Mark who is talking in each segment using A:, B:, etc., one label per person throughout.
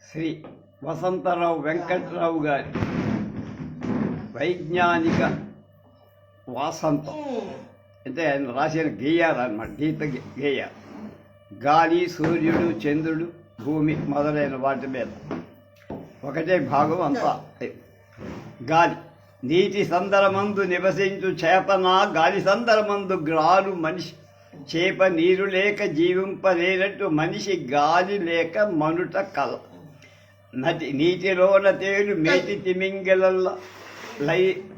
A: శ్రీ వసంతరావు వెంకట్రావు గారి వైజ్ఞానిక వాసంతం అంటే ఆయన రాసిన గేయాలు అన్నమాట. గీత గేయాలు గాలి, సూర్యుడు, చంద్రుడు, భూమి మొదలైన వాటి మీద ఒకటే భాగం అంతా. గాలి నీటి సందరమందు నివసించు చేపన గాలి సందరమందు గ్రాలు మనిషి చేప నీరు లేక జీవింపలేనట్టు మనిషి గాలి లేక మనుట కల నీటిలోన తేలు మేటి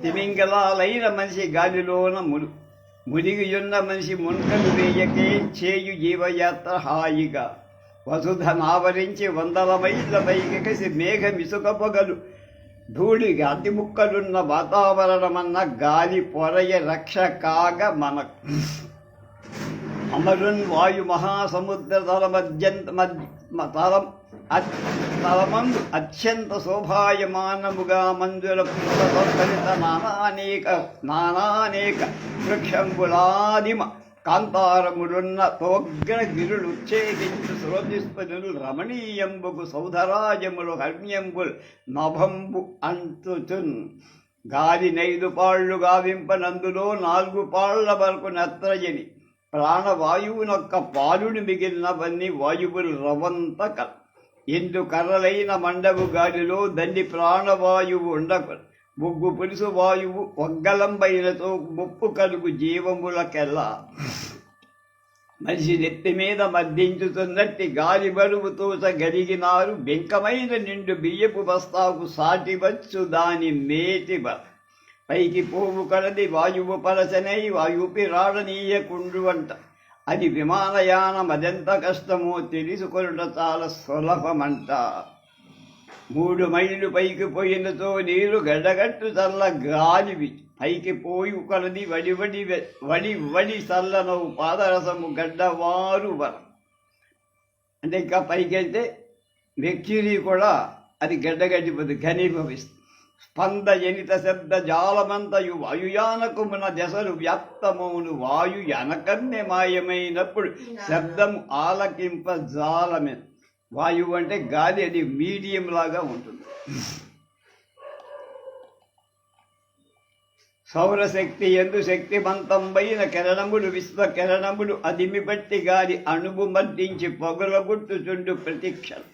A: తిమింగలాలైన మనిషి గాలిలోన మునిగియున్న మనిషి మున్కలు వేయకే చేయు జీవయాత్ర హాయిగా వసుధనావరించి 100 మైళ్ళ పైకి మేఘమిసుక పొగలు ధూళిగా అతి ముక్కలున్న వాతావరణమన్న గాలి పొరయ రక్ష కాగ మనకు అమరున్ వాయు మహాసముద్ర తలమందు అత్యంత శోభాయమానముగా మంజుల పుష్పలిత నానానేక వృక్షంబులాదిమ కాంతారములున్న తోగ్ర గిరులు ఉచ్ఛేదించు శ్రోతిస్పనులు రమణీయంబుకు సౌధరాజములు హర్మ్యంబులు నభంబు అంతుచున్ గాలి 5 పాళ్ళు గావింపనందులో 4 పాళ్ల వరకు నత్రజని ప్రాణవాయువునొక్క పాలుని మిగిలినవన్నీ వాయువులు రవంత ఎందు కర్రలైన మండవు గాలిలో దండి ప్రాణవాయువు ఉండకు బొగ్గు పులుసు వాయువు ఒగ్గలంబైనతో ముప్పు కలుగు జీవములకెల్లా మనిషి నెత్తి మీద మద్దించుతున్నట్టి గాలి బరువుతో గలిగినారు బెంకమైన నిండు బియ్యపు బస్తాకు సాటివచ్చు దాని మేటి పైకి పోవు కలది వాయువు పరచనై వాయుపి రాడనీయకుండు అంట. అది విమానయానం అదెంత కష్టమో తెలుసుకొనుట చాలా సులభమంట. 3 మైళ్ళు పైకి పోయినతో నీరు గడ్డగట్టు చల్ల గాలివి పైకి పోయి కలది వడి చల్లనవు పాదరసము గడ్డవారు వరం. అంటే ఇంకా పైకి వెళ్తే మెక్యూరీ కూడా అది గడ్డగడ్డిపోతుంది, ఘనీభవిస్తుంది. స్పంద జనిత శబ్ద జాలమంతయు వాయుయానకుమున దశలు వ్యాప్తమౌను వాయు యానకన్నే మాయమైనప్పుడు శబ్దము ఆలకింప జాలమే. వాయువు అంటే గాలి, అది మీడియం లాగా ఉంటుంది. సౌరశక్తి ఎందు శక్తివంతంబైన కిరణములు విశ్వకిరణములు అదిమి బట్టి గాలి అణువు మర్దించి పొగలగొట్టుచుండు ప్రతిక్షణం.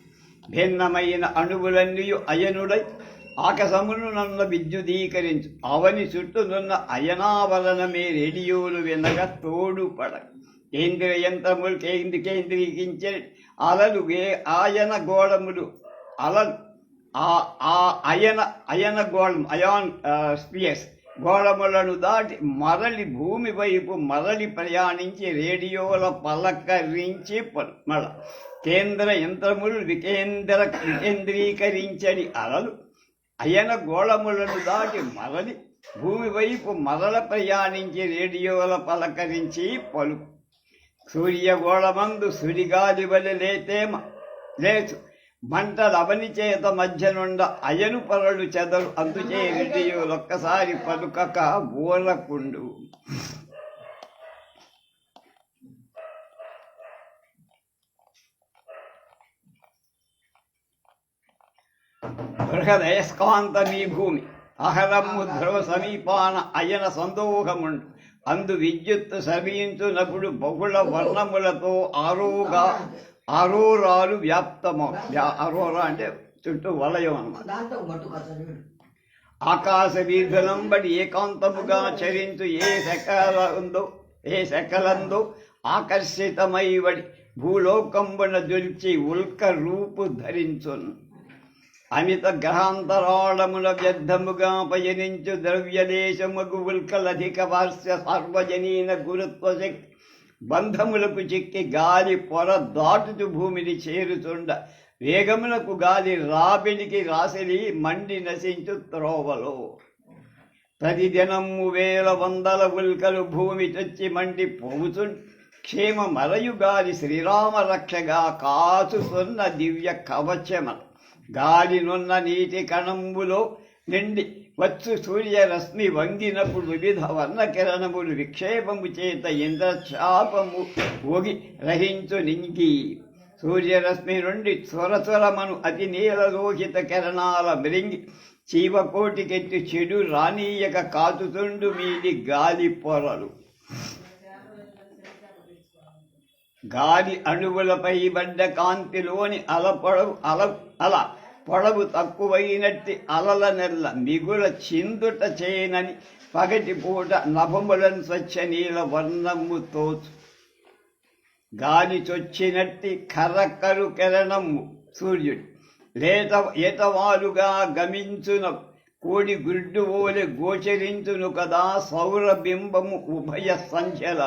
A: భిన్నమైన అణువులన్నీ అయనుడై ఆకాశమును నన్న విద్యుదీకరించు అవని చుట్టూనున్న అయనావరణమే రేడియోలు వినగా తోడుపడ కేంద్రీయ యంత్రములు కేంద్రీకరించే అలలు ఆయన గోళములు అలలు అయన గోళం అయాన్ స్పియర్స్ గోళములను దాటి మరలి భూమి వైపు మరలి ప్రయాణించి రేడియోల పలకరించి మళ్ళ కేంద్ర యంత్రములు వికేంద్రీకరించని అలలు అయన గోళములను దాటి మరలి భూమి వైపు మరల ప్రయాణించి రేడియోల పలకరించి పలుకు. సూర్యగోళమందు సుడిగాలి వలె లేచు మంటలు అవని చేత మధ్యనుండ అయను పరలు చెదరు అందుచే రేడియోలొక్కసారి పలుకక ఊరకుండు. బృహదయస్కాంతమీ భూమి అహరము ధ్రువ సమీపాన అయన సందోహముండు అందు విద్యుత్తు సమీంచునప్పుడు బహుళ వర్ణములతో ఆరోరాలు వ్యాప్తము. అరోరా అంటే చుట్టూ వలయం అన్నమాట. ఆకాశ వీధులంబడి ఏకాంతముగా చరించు ఏ శకలందో ఆకర్షితమైవడి భూలోకంబున దొల్చి ఉల్క రూపు ధరించును. అమిత గ్రహాంతరాళముల వ్యర్థముగా పయనించు ద్రవ్యదేశముగు ఉల్కలధిక వార్ష్య సార్వజనీన గురుత్వ శక్తి బంధములకు చిక్కి గాలి పొర దాటుచు భూమిని చేరుచుండ వేగములకు గాలి రాబిడికి రాసిలి మండి నశించు త్రోవలో. ప్రతిదినము 1000 ఉల్కలు భూమి చొచ్చి మండి పోవుచుండ క్షేమ మరయు గాలి శ్రీరామ రక్షగా కాచుతున్న దివ్య కవచమ. గాలినున్న నీటి కణంబులో నిండి వచ్చు సూర్యరశ్మి వంగినప్పుడు వివిధ వర్ణకిరణములు విక్షేపము చేత ఇంద్రచాపము ఒగి రహించు నింగి సూర్యరశ్మి నుండి త్వరత్వరమను అతి నీలలోహిత కిరణాల మృంగి చీవకోటికెత్తి చెడు రానీయక కాచుతుండు మీది గాలి పొరలు. గాలి అణువులపై పడ్డ కాంతిలోని అల పొడవు తక్కువైనట్టి అలల నెల్ల మిగుల చిందుట చేయనని పగటి పూట నభములను స్వచ్ఛ నీల వర్ణము తోచు. గాలి చొచ్చినట్టి కర్రకరు కిరణము సూర్యుడు ఏతవాలుగా గమించున కోడి గుడ్డు ఓలె గోచరించును కదా సౌరబింబము ఉభయ సంఖ్యల.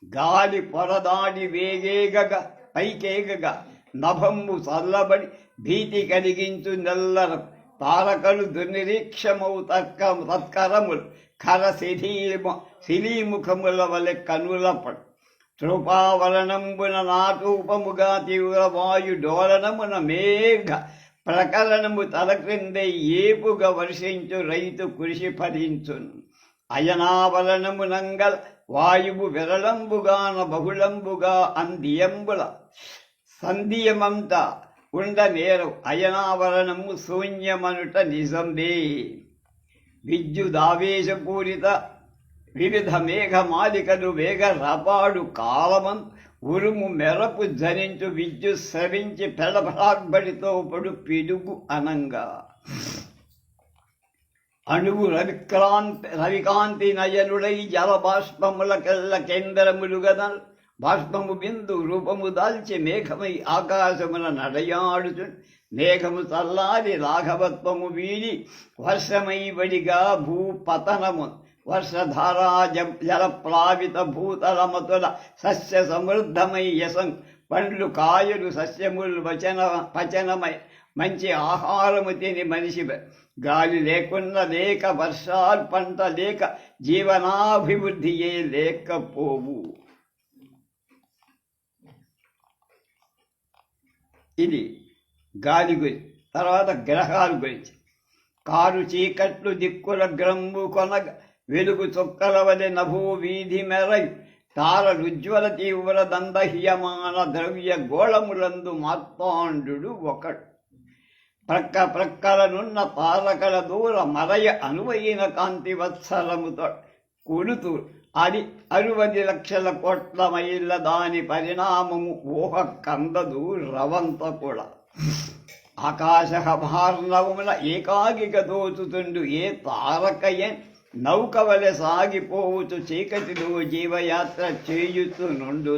A: గాలి పొరదాడి వేగేగగా పైకేగగా నభమ్ము చల్లబడి భీతి కలిగించు నెల్లర తారకలు దుర్నిరీక్షమౌ తత్కరములు ఖర శిలీముఖముల వలె కనులపడు. కృపావరణంబున నాటూపముగా తీవ్ర వాయు డోలనమున మేఘ ప్రకరణము తల క్రింద ఏపుగా వర్షించు రైతు కృషి ఫలించును. అయనావరణమునంగల వాయువు విరళంబుగాన బహుళంబుగా అందియంబుల సంధియమంతా ఉండనేరు. అయనావరణము శూన్యమనుట నిజంబే. విద్యుదావేశపూరిత వివిధ మేఘమాలికలు వేగ రపాడు కాలమం ఉరుము మెరపు ధ్వనించు విద్యుత్ స్రవించి పెడపడాగ్బడితో పడు పిడుగు అనంగా. అణువు రవికాంతి నయనుడై జల బాష్పములకెల్ల కేంద్రములుగదల్ బాష్పము బిందు రూపము దాల్చి మేఘమై ఆకాశమున నడయాడుచు మేఘము చల్లారి రాఘవత్వము వీడి వర్షమై వడిగా భూపతనము వర్షధారా జలప్లావిత భూతలమతుల సస్య సమృద్ధమై యసం పండ్లు కాయలు సస్యములు పచనమై మంచి ఆహారము తిని మనిషి గాలి లేకున్నా లేక వర్షాలు పంట లేక జీవనాభివృద్ధియే లేకపోవు. ఇది గాలి గురించి. తర్వాత గ్రహాల గురించి. కారు చీకట్లు దిక్కుల గ్రంబు కొనగ వెలుగు చుక్కల వలె నభూ వీధి మెరయు తారలుజ్వల తీవ్ర దందహ్యమాన ద్రవ్య గోళములందు మార్తాండు ఒకడు. ప్రక్కలనున్న తారకల దూర మరయ అనువైన కాంతి వత్సరముతో కొడుతూ అది 60 లక్షల కోట్ల మైళ్ళ దాని పరిణామము ఊహ కందదు రవంత కూడా. ఆకాశ భార్ణవముల ఏకాగిక దోచుతుండు ఏ తారకయే నౌక వలె సాగిపోవచ్చు చీకటిలో జీవయాత్ర చేయుతూ నుండు.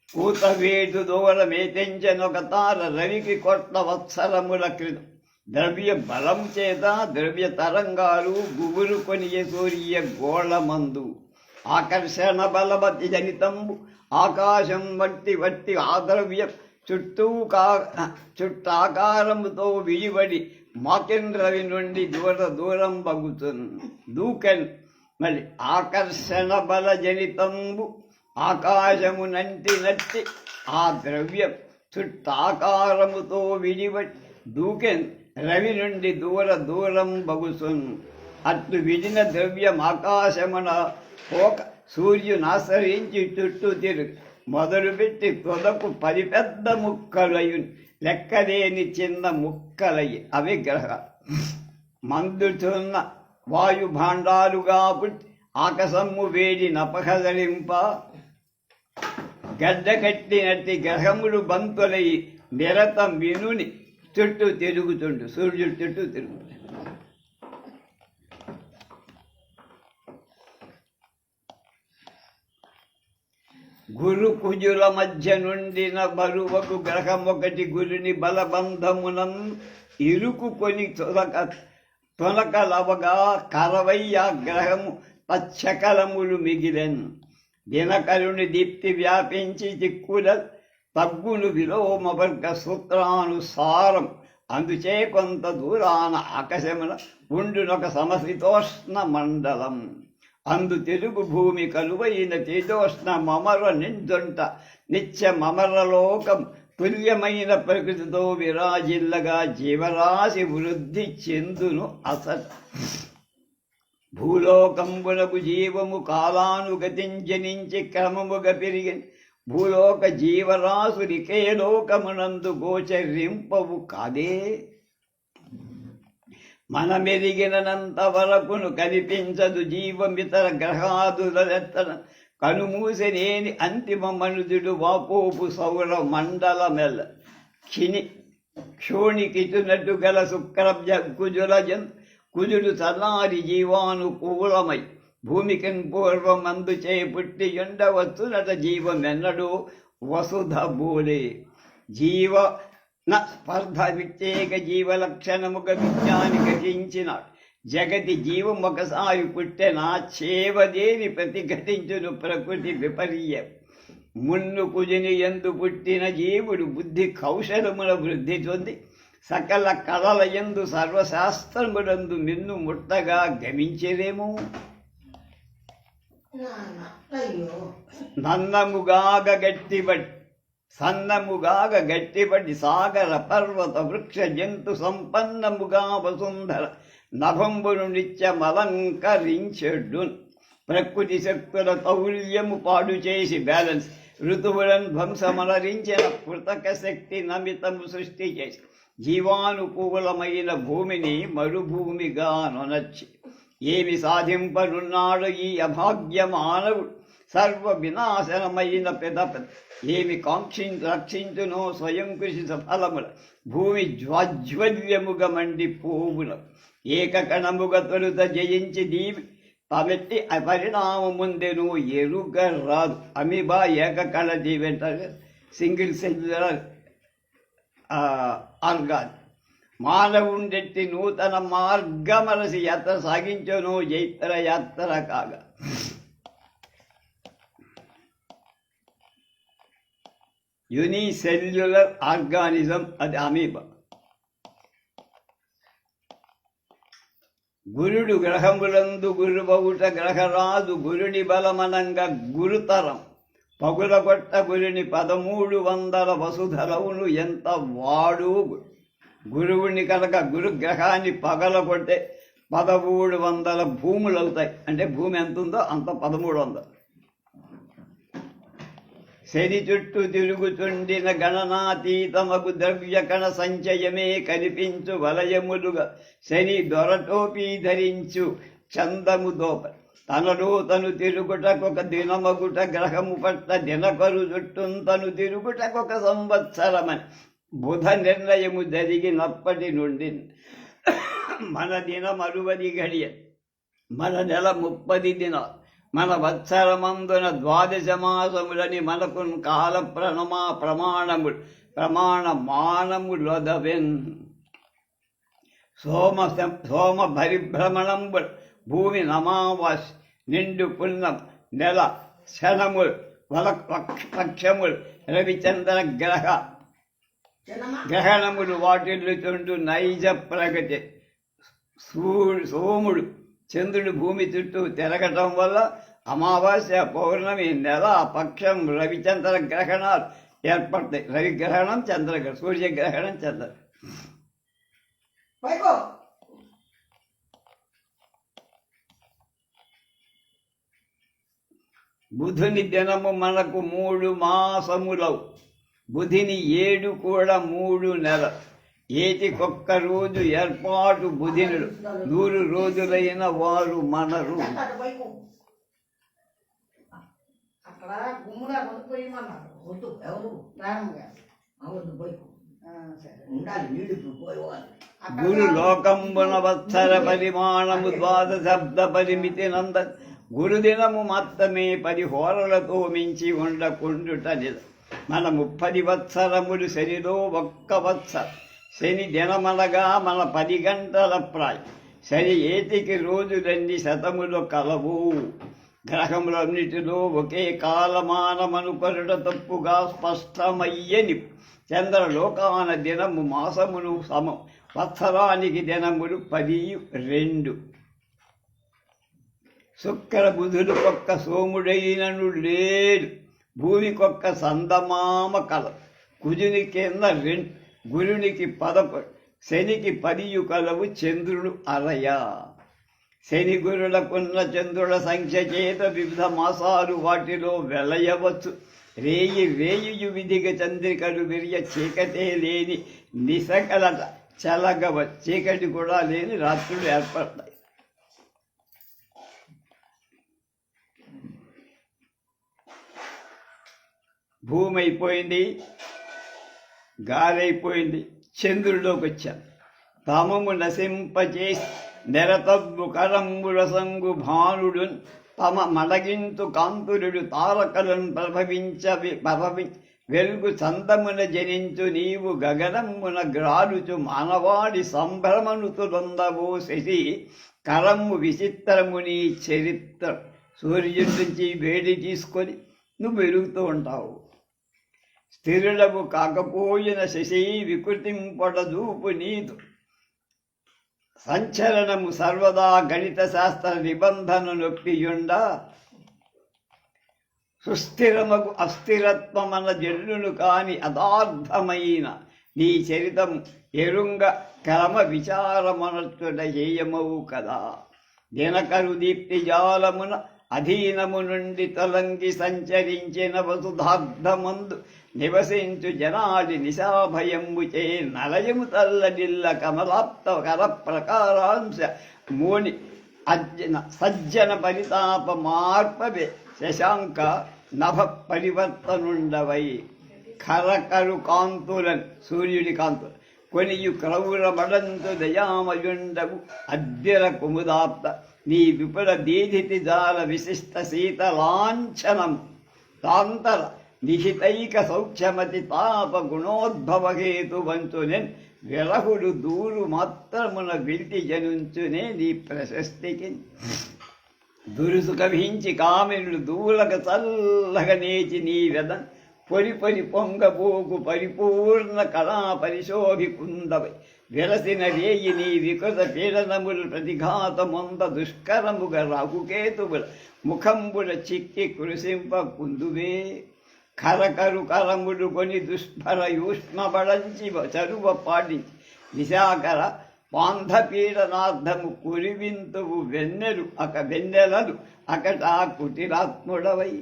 A: కూతవేటు దూరమేతెంచెనొక తార రవికి కొట్ల వత్సరముల క్రితం ద్రవ్య బలం చేత ద్రవ్య తరంగాలు గుబురు కొనియ సూర్య గోళమందు ఆకర్షణ బలవతి జనితంబు ఆకాశం వట్టి ఆ ద్రవ్య చుట్టాకారముతో విడివడి మాకెన్ రవి నుండి దూరం బగుతుంది. దూకెన్ మళ్ళీ ఆకర్షణ బల జనితంబు ఆకాశము నట్టి ఆ ద్రవ్యం చుట్టాకారముతో విడివడి దూకెన్ రవి నుండి దూరం బగుసున్. అట్లు విడిన ద్రవ్యం ఆకాశమున పోక సూర్యునాశ్రయించి చుట్టూ తిరుగు మొదలుపెట్టి తొదకు 10 పెద్ద ముక్కలయ్యు లెక్కలేని చిన్న ముక్కలయ్యి అవి గ్రహాలు. మందుతున్న వాయు భాండాలుగా పుట్టి ఆకాశము వేడి నపకదలింప గడ్డ కట్టినట్టి గ్రహములు బంతులయ్యి నిరతం వినుని చుట్టూ తిరుగుతుండు. సూర్యుడు చుట్టూ తిరుగుతుండు. గురు కుజుల మధ్య నుండిన బరువకు గ్రహమొకటి గురుని బలబంధమునం ఇరుకుకొని తొనకలవగా కరవయ్య గ్రహము తచ్చకలములు మిగిలెన్. దినకరుని దీప్తి వ్యాపించి దిక్కుల తగ్గును విలోమవర్గ సూత్రానుసారం అందుచే కొంత దూరాన ఆకాశమున ఉండునొక సమశీతోష్ణ మండలం. అందు తెలుగు భూమి కలువైన తేజోష్ణ మమర నింజొంట నిత్య మమరలోకం తుల్యమైన ప్రకృతితో విరాజిల్లగా జీవరాశి వృద్ధి చెందును అసలు. భూలోకంబునకు జీవము కాలానుగతించనించి క్రమముగా పెరిగి భూలోక జీవరాశులికే లోకమునందు గోచరింపవు కాదే. మనమెరిగినంత వరకును కనిపించదు జీవమితర గ్రహాదులెత్తన కనుమూసనేని అంతిమ మనుజుడు వాపోపు సౌర మండలమెల్ల క్షోణికితునట్టు గల శుక్రబ్జ కుజుడు చల్లారి జీవానుకూలమై భూమికిన్ పూర్వమందు చే పుట్టి ఉండవచ్చునట జీవమెన్నడు వసుధ బోలే జీవ న స్పర్ధ విచ్చేక జీవలక్షణముగ విజ్ఞాని గతించినాడు. జగతి జీవం ఒకసారి పుట్టెనా చేవదేవి ప్రతిఘటించును ప్రకృతి విపర్యం. మున్ను కుజుని ఎందు పుట్టిన జీవుడు బుద్ధి కౌశలముల వృద్ధి చెంది సకల కళల యందు సర్వశాస్త్రములందు మిన్ను ముట్టగా గమించేదేమో. సన్నముగాగ గట్టిబడి సాగర పర్వత వృక్ష జంతు సంపన్నముగా వసుంధర నభంబును నిత్యమలంకరించెడు. ప్రకృతి శక్తుల తౌల్యము పాడు చేసి బ్యాలెన్స్ ఋతువులను ధ్వంసమలరించిన కృతక శక్తి నమితము సృష్టి చేసి జీవానుకూలమైన భూమిని మరుభూమిగా నొనర్చి ఏమి సాధింపనున్నాడు ఈ అభాగ్య మానవుడు. సర్వ వినాశనమైన ఏమి రక్షించునో స్వయం కృషి సఫలముల భూమి జ్వాజ్వల్యముగా మండిపోవున ఏకకణముగా తొలుత జయించి దీవి తమెట్టి పరిణామముందెను ఎరుగ రాదు. అమీబా ఏకకణ దీవెంట సింగిల్ సెల్యులర్ ఆర్గాన్ మానవుండెట్టి నూతన మార్గమలసి యాత్ర సాగించను జైత్ర యాత్ర కాగా. యూనిసెల్యులర్ ఆర్గానిజం అది అమీబా. గురుడు గ్రహములందు గురుబవుట గ్రహరాజు గురుని బలమనంగా గురుతరం పగులగొట్ట గురుని 1300 వసుధలవును ఎంత వాడు. గురువుని కనుక గురుగ్రహాన్ని పగలగొట్టే 1300 భూములు అవుతాయి. అంటే భూమి ఎంత ఉందో అంత 1300. శని చుట్టూ తిరుగుచుండిన గణనాతీతమగు ద్రవ్యకణ సంచయమే కనిపించు వలయములుగా శని దొరటోపీ ధరించు చందము దోప తనలో తను తిరుగుటకొక దినమగుట గ్రహము పట్ల దినకరు చుట్టూ తను తిరుగుటకొక సంవత్సరమని బుధ నిర్ణయము జరిగినప్పటి నుండి మన దినం 60 గడియ, మన నెల 30 దినాలు, మన వత్సరమందున 12 మాసములని మనకు కాల ప్రమాణములొదవెన్. సోమ పరిభ్రమణంబుల్ భూమి నమావాస్ నిండు పుణ్యం నెల శనములు పక్షములు రవిచంద్ర గ్రహణములు వాటిల్లుచుండు నైజ ప్రగతి. సోముడు చంద్రుడు భూమి చుట్టూ తిరగటం వల్ల అమావాస్య పౌర్ణమి నెల పక్షం రవిచంద్ర గ్రహణాలు ఏర్పడతాయి. రవిగ్రహణం చంద్రగ్రహణం, సూర్యగ్రహణం చంద్ర. బుధుని దినము మనకు 3 మాసములవు. బుధిని 7 కూడా 3 నెల. ఏటికొక్క రోజు ఏర్పాటు బుధినుడు 100 రోజులైన వారు మనరు. గురు లోకంబున వత్సర పరిమాణము 12 శబ్ద పరిమితి నంద. గురుదినము మాత్రమే 10 హోరలతో మించి ఉండకుండుట నిజ. మన 30 వత్సరములు శనిలో 1 వత్సర. శని దినమనగా మన 10 గంటల ప్రాయం. శని ఏటికి రోజులన్నీ శతములు కలవు. గ్రహములన్నిటిలో ఒకే కాలమానమనుకొనుట తప్పుగా స్పష్టమయ్యని. చంద్రలోకాన దినము మాసమును సమం. వత్సరానికి దినములు 12. శుక్ర బుధులకొక్క సోముడైనను లేడు. భూమికొక్క సందమామ కల. కుజుని కింద 2, గురునికి 11, శనికి 10 కలవు. చంద్రుడు అరయ. శని గురులకున్న చంద్రుల సంఖ్య చేత వివిధ మాసాలు వాటిలో వెలయవచ్చు. రేయి రేయు విధిగ చంద్రికలు విరియ చీకటే లేని నిసకలట చలగవ చీకటి కూడా లేని రాత్రులు ఏర్పడతాయి. భూమి అయిపోయింది, గాలైపోయింది, చంద్రుడిలోకి వచ్చాను. తమము నశింపచేసి నెరతవ్వు కరంబుల సంగు భానుడు తమ మడగింతు కాంతురుడు తారకలను ప్రభవి వెలుగు చందమున జనించు నీవు గగనమున గ్రాలుచు మానవాడి సంభ్రమనుతులొందవో శశి కరము విచిత్రము నీ చరిత్ర. సూర్యుడి నుంచి వేడి తీసుకొని నువ్వు వెలుగుతూ ఉంటావు. స్థిరుడవు కాకపోయిన శశి వికృతింపడదూపు నీదు. సంచలనము సర్వదా గణిత శాస్త్ర నిబంధన నొప్పియుండ సుస్థిరమగు అస్థిరత్వమన జల్లును కాని అదార్థమైన నీ చరితము ఎరుంగ క్రమ విచారమనట్టుడ చేయమవు కదా. దినకరు దీప్తి జాలమున అధీనము నుండి తొలంగి సంచరించిన వసుధార్థమందు నివసించు జనాడి నిశాభయంబు చే నలయము తల్లడిల్ల కమలాప్త కర ప్రకారాంశ మోని సజ్జన పరితాప మార్పవే శశాంక నభ పరివర్తనుండవై. కరకరు కాంతులను సూర్యుడి కాంతులు కొనియు క్రౌర మడంతు దయామయుండవు అద్దిర కుముదాప్త నీ విపుల దీధితి జాల విశిష్ట శీతలాంఛనం తాంతర నిహితైక సౌఖ్యమతి తాప గుణోద్భవహేతువంతునెన్ విరహుడు దూరు మాత్రమున విల్టి జనుంచునే నీ ప్రశస్తికి. దురుసు కవించి కామినుడు దూలక చల్లగ నేచి నీ వెదన్ పొరి పొరి పొంగబోకు పరిపూర్ణ కళా పరిశోభి కుందవై వెలసిన రేయి నీ వికృత పీడనములు ప్రతిఘాతమొంద దుష్కరముగ రాకుకేతువుల ముఖంబుల చిక్కి కృషింప కుందువే. కరకరు కరములు కొని దుష్ఫర యూష్మబడంచి చరువ పాటించి విశాకర పాంధపీడనార్థము కురివింతువు వెన్నెలలు అకటా కుటిరాత్ముడవై.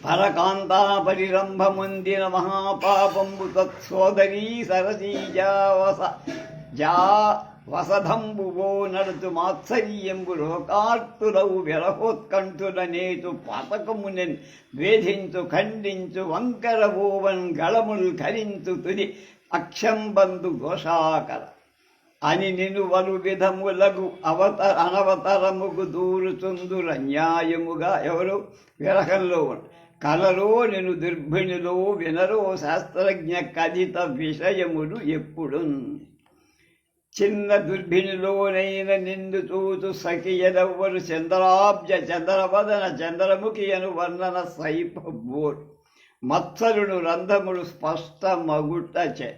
A: పరకాంతా పరిరంభముందిన మహాపాపంబు తత్సోదరీ సరసీజావస వసధంబువో నడుచు మాత్సర్యంబు లోకార్తులవు విరహోత్కంఠుల నేతు పాతకమునెన్ వేధించు ఖండించు వంకరవోవన్ గళముల్ కరించు తుది అక్షంబంధు ఘోషాకర అని నిను వలు విధములగు అనవతరముగు దూరుచుందుర న్యాయముగా. ఎవరు విరహంలో కలలో నిను దుర్భిణిలో వినరో శాస్త్రజ్ఞ కథిత విషయములు ఎప్పుడు. చిన్న దుర్భిణిలోనైన నిందు చూచు సఖియనవ్వరు చంద్రాబ్జ చంద్రవదన చంద్రముఖి అను వర్ణన సైపబోరు మత్సరుడు రంధముడు స్పష్ట మగుటచే.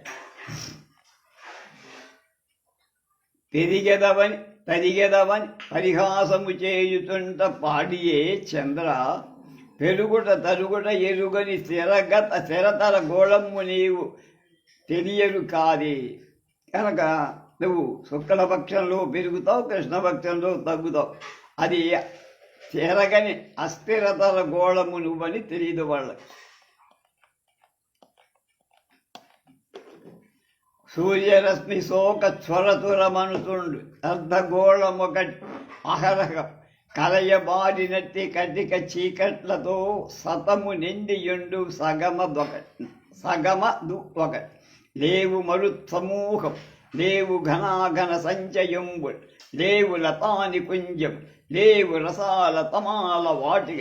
A: తరిగెదవని పరిహాసము చేయుతుంట పాడియే చంద్ర పెరుగుట తరుగుట ఎరుగని స్థిరతర గోళమ్ము నీవు తెలియరు కాదే. కనుక నువ్వు శుక్లపక్షంలో పెరుగుతావు, కృష్ణపక్షంలో తగ్గుతావు. అది తిరగని అస్థిరతర గోళము నువ్వని తెలియదు వాళ్ళకి. సూర్యరశ్మి శోక క్షొరతురమనుతుండు అర్ధగోళమొకటి అహరహం కలయబారినట్టి కటిక చీకట్లతో సతము నిండియుండు సగమదు ఒకటి. లేవు మరుత్సమూహం, లేవు ఘనాఘన సంచయంబుల్, లేవు లతాని కుంజం, లేవు రసాల తమాల వాటిక,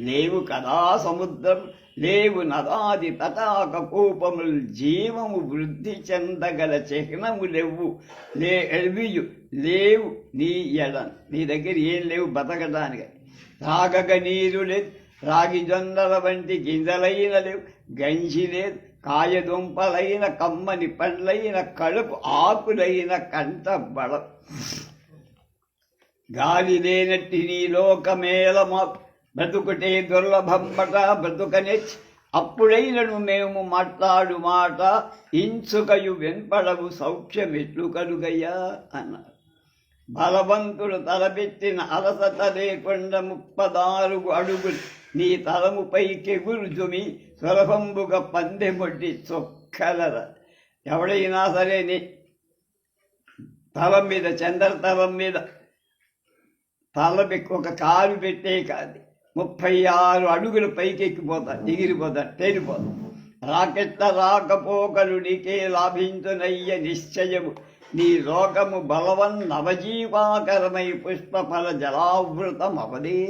A: లేవు కదా సముద్రం, లేవు నదాది తటాక కూపములు, జీవము వృద్ధి చెందగల చిహ్నములెవ్వు ఎల్వియు లేవు నీ ఎడన్. నీ దగ్గర ఏం లేవు బతకడానికి. తాగగ నీరు లేదు, రాగి జొన్నల వంటి గింజలైన లేవు, గంజి లేదు, కాయదుంపలైన కమ్మని పండ్లైన కడుపు ఆకులైన కంట బడ. గాలి లేనట్టి నీ లోకమేల మాకు బ్రతుకుటే దుర్లభంబట బ్రతుకనెచ్చి. అప్పుడైనను మేము మాట్లాడు మాట ఇంచుకయు వెంపడవు సౌఖ్యమెట్లు కలుగయ్యా అన్నారు. బలవంతుడు తలపెట్టిన అలసత లేకుండా 36 అడుగులు నీ తలముపైకెగురు జుమి సులభంబుగా పందెమొడ్డి చొక్కలర. ఎవడైనా సరే నీ తలం మీద, చంద్రతలం మీద ఒక కాలు పెట్టే కాదు 36 అడుగులు పైకెక్కిపోతా, ఎగిరిపోతా, తేలిపోతా. రాకెట్ల రాకపోకలు నీకే లాభించునయ్య నిశ్చయము. నీ లోకము బలవన్ నవజీవాకరమై పుష్పఫల జలావృతం అవదే.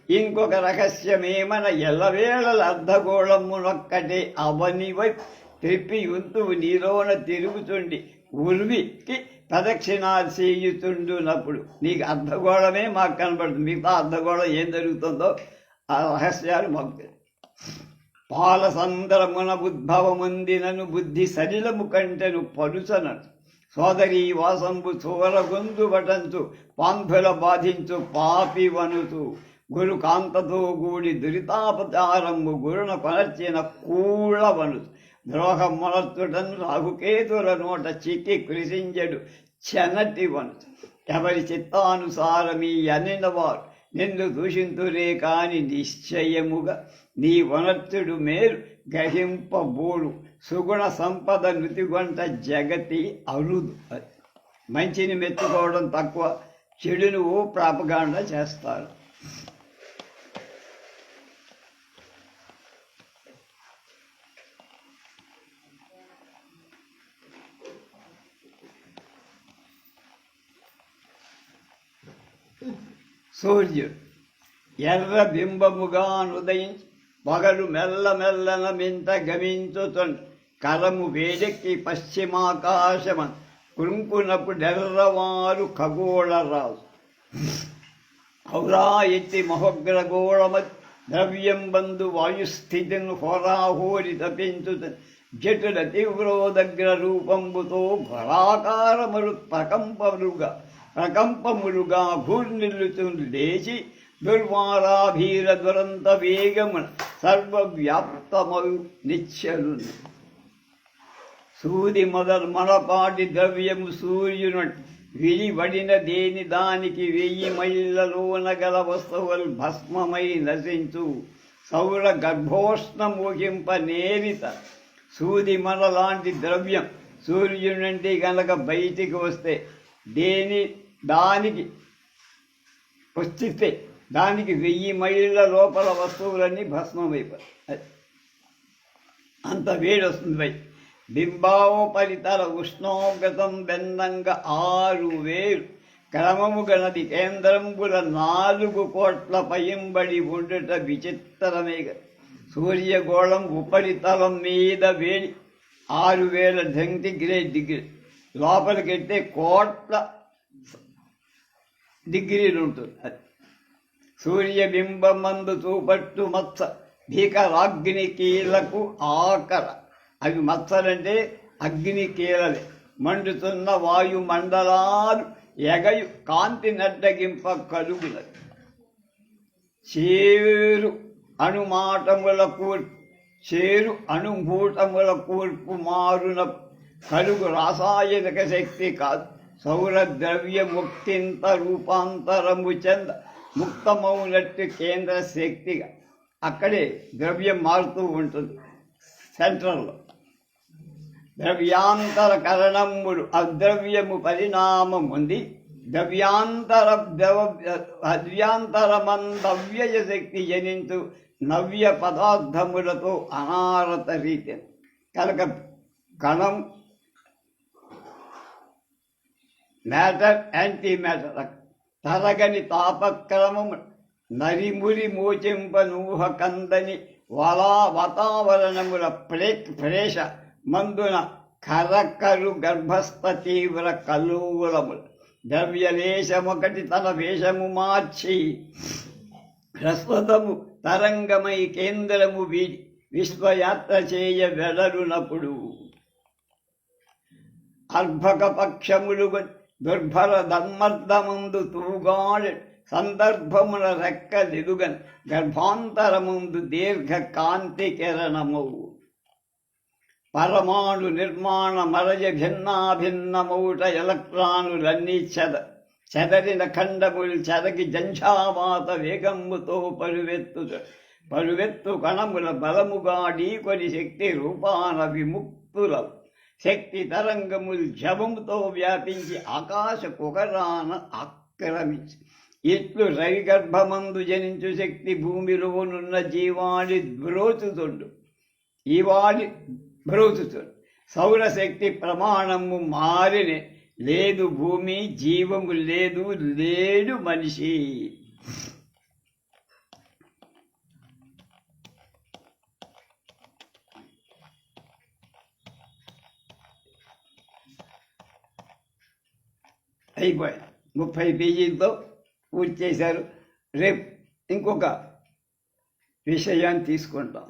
A: ఇంకొక రహస్యమేమన ఎల్లవేళల అర్ధగోళమునొక్కటే అవనివై త్రిప్పి ఉంతువు నీలోన తిరుగుతుండి ఉర్వికి ప్రదక్షిణాలు చేయుతుండునప్పుడు నీకు అర్ధగోళమే మాకు కనబడుతుంది. మిగతా అర్ధగోళం ఏం జరుగుతుందో ఆ రహస్యాలు మాకు. పాలసంద్రమున ఉద్భవముందినను బుద్ధి సలిలము కంటెను పరుచనను. సోదరీ వాసంబు చూరగొందు వటంచు పాంధుల బాధించు పాపి వనుతు. గురు కాంతతో గూడి దురితాపచారము గురున కొనర్చిన కూళ్ళ వనుతు. ద్రోహం మొలర్చుటను రాహుకేతుల నోట చిక్కి కృషించడు చెనటి వనుతు. ఎవరి చిత్తానుసారమీ అనినవారు నిన్ను దూషింతురే కాని నిశ్చయముగా నీ వనర్చుడు మేలు గ్రహింపబోడు. సుగుణ సంపద నుతిగొంట జగతి అరుదు. మంచిని మెచ్చుకోవడం తక్కువ, చెడును ప్రాపగాండ చేస్తారు. సూర్యుడు ఎర్ర బింబముగా ఉదయించి పగలు మెల్లమెల్లన మింత గమించుతుండు. కరము వేడెక్కి పశ్చిమాకాశమన్ కురుంకునప్పుడెర్రవారు ఖగోళరాజు. ఔరా ఎత్తి మహోగ్రగోళమత్ ద్రవ్యం బంధు వాయుస్థితిను హోరాహోరి తపించుతుంది. జటుల తీవ్రోదగ్ర రూపంబుతో ఘరాకారములు ప్రకంపములుగా భూర్నిల్లుతుంది. లేచి దుర్వారాభీర దురంత వేగమున సర్వవ్యాప్తమగు నిత్యలు. సూది మనపాటి ద్రవ్యము సూర్యునట్టు విడివడిన దేని దానికి 1000 మైళ్ళలోన గల వస్తువులు భస్మమై నశించు. సౌర గర్భోష్ణమోహింప నేరిత సూది లాంటి ద్రవ్యం సూర్యునంటి గనక బయటికి వస్తే దానికి వస్తే దానికి 1000 మైళ్ళ లోపల వస్తువులన్నీ భస్మమైపోయి అంత వేడి వస్తుంది. బయట బింబావోపరితల ఉష్ణోగ్రతం బెన్నంగా 6000 క్రమము గనది కేంద్రంబుల 4 కోట్ల పయింబడి ఉండుట విచిత్రమే. సూర్యగోళం ఉపరితలం మీద వేడి 6000 సెంటిగ్రేడ్ డిగ్రీ, లోపలికెట్టే కోట్ల డిగ్రీలు ఉంటుంది. అది సూర్యబింబమందు చూపట్టు మత్స భీకరాగ్ని కీలకు ఆకర. అవి మత్సలంటే అగ్ని కీలలే. మండుతున్న వాయుమండలాలు ఎగయు కాంతి నడ్డగింప కలుగునది. చేరు అణుమూటముల కూర్పు మారున కలుగు రాసాయనిక శక్తి కాదు. సౌర ద్రవ్య ముక్తింత రూపాంతరము చెంద ముక్తమౌనట్టు కేంద్ర శక్తిగా అక్కడే ద్రవ్యం మారుతూ ఉంటుంది. సెంట్రల్లో ద్రవ్యాంతర కరణములు అద్రవ్యము పరిణామముంది. ద్రవ్యాంతరమందవ్యయ శక్తి జనించు నవ్య పదార్థములతో అనారత రీతి కనుక కణం మ్యాటర్ యాంటీ మ్యాటర్ తరగని తాపక్రమము నరిమురి మోచింపనూహ కందని వాతావరణముల ప్రేష మందున కరకరు గర్భస్థ తీవ్ర కల్లోలములు ద్రవ్యలేశమొకటి తన వేషము మార్చి ప్రస్తుతము తరంగమై కేంద్రము వీడి విశ్వయాత్ర చేయ వెడరునప్పుడు అర్భక పక్షములు దుర్భర ధర్మర్ధముందు తూగాడు సందర్భముల రెక్కలిరుగన్ గర్భాంతరముందు దీర్ఘ కాంతి కిరణమవు పరమాణు నిర్మాణ మరయ భిన్నాభిన్నమౌట ఎలక్ట్రానులన్నీ చెద చెదరిన ఖండములు చెదకి జంఝావాత వేగంబుతో పరువెత్తు కణముల బలముగా ఢీకొని శక్తి రూపాన విముక్తుల శక్తి తరంగములు జవముతో వ్యాపించి ఆకాశ కుగరాన ఆక్రమించి ఇట్లు రవి గర్భమందు జనించు శక్తి భూమిలోనున్న జీవాణి బ్రోచుతుండు సౌరశక్తి ప్రమాణము మారినే లేదు భూమి జీవము లేదు లేడు మనిషి. అయిపోయాయి. 30 పేజీలతో పూర్తి చేశారు. రేపు ఇంకొక విషయాన్ని తీసుకుంటాం.